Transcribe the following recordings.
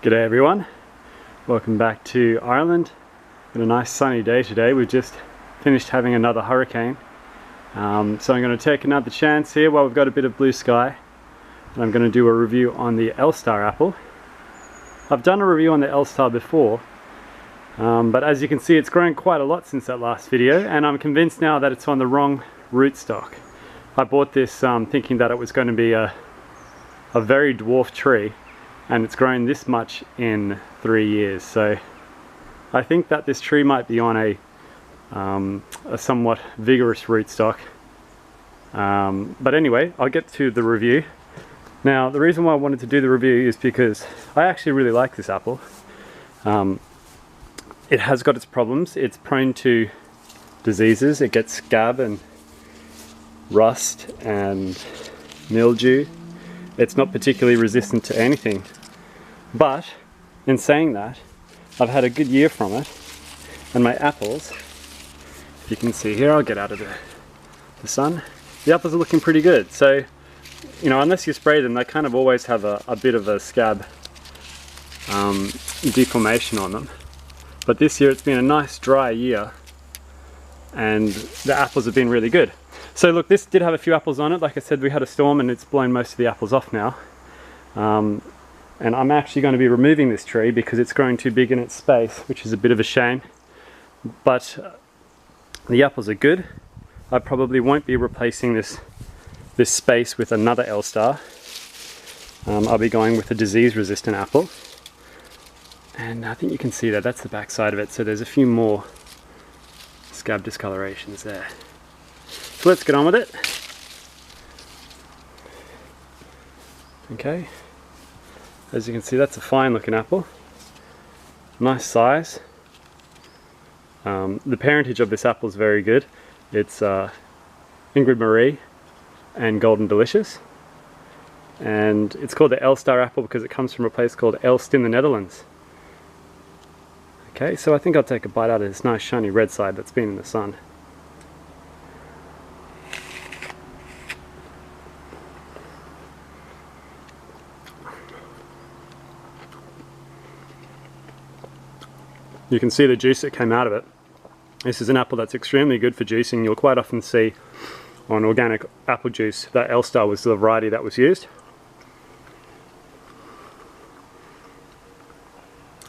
G'day everyone, welcome back to Ireland. Got a nice sunny day today. We've just finished having another hurricane, so I'm going to take another chance here while we've got a bit of blue sky, and I'm going to do a review on the Elstar Apple. I've done a review on the Elstar before, but as you can see it's grown quite a lot since that last video, and I'm convinced now that it's on the wrong rootstock. I bought this thinking that it was going to be a very dwarf tree, and it's grown this much in 3 years, so I think that this tree might be on a somewhat vigorous rootstock. But anyway, I'll get to the review. Now, the reason why I wanted to do the review is because I actually really like this apple. It has got its problems. It's prone to diseases. It gets scab and rust and mildew. It's not particularly resistant to anything. But in saying that, I've had a good year from it, and my apples, if you can see here, I'll get out of the sun, the apples are looking pretty good. So, you know, unless you spray them, they kind of always have a bit of a scab deformation on them. But this year it's been a nice dry year, and the apples have been really good. So look, this did have a few apples on it. Like I said, we had a storm and it's blown most of the apples off now. And I'm actually going to be removing this tree because it's growing too big in its space, which is a bit of a shame. But the apples are good. I probably won't be replacing this space with another Elstar. I'll be going with a disease-resistant apple. And I think you can see that that's the back side of it. So there's a few more scab discolorations there. So let's get on with it. Okay. As you can see, that's a fine looking apple. Nice size. The parentage of this apple is very good. It's Ingrid Marie and Golden Delicious. And it's called the Elstar Apple because it comes from a place called Elst in the Netherlands. Okay, so I think I'll take a bite out of this nice shiny red side that's been in the sun. You can see the juice that came out of it. This is an apple that's extremely good for juicing. You'll quite often see on organic apple juice that Elstar was the variety that was used.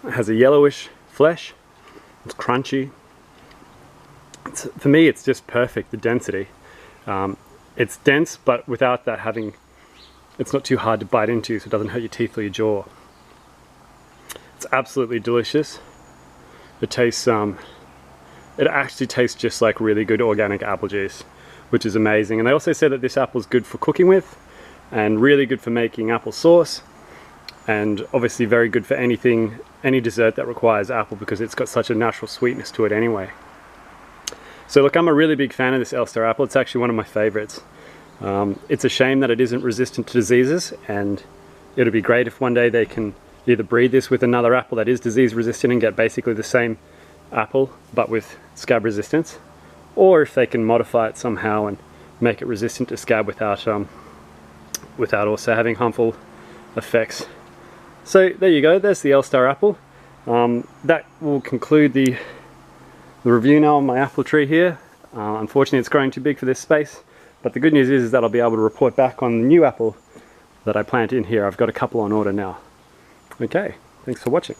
It has a yellowish flesh. It's crunchy. For me, it's just perfect, the density. It's dense, but without that having, it's not too hard to bite into, so it doesn't hurt your teeth or your jaw. It's absolutely delicious. It tastes, it actually tastes just like really good organic apple juice, which is amazing. And they also say that this apple is good for cooking with, and really good for making apple sauce, and obviously very good for anything, any dessert that requires apple, because it's got such a natural sweetness to it anyway. So look, I'm a really big fan of this Elstar apple. It's actually one of my favorites. It's a shame that it isn't resistant to diseases, and it'll be great if one day they can either breed this with another apple that is disease resistant and get basically the same apple but with scab resistance, or if they can modify it somehow and make it resistant to scab without also having harmful effects. So there you go, there's the Elstar apple. That will conclude the review now on my apple tree here. Unfortunately it's growing too big for this space, but the good news is that I'll be able to report back on the new apple that I plant in here. I've got a couple on order now. Okay, thanks for watching.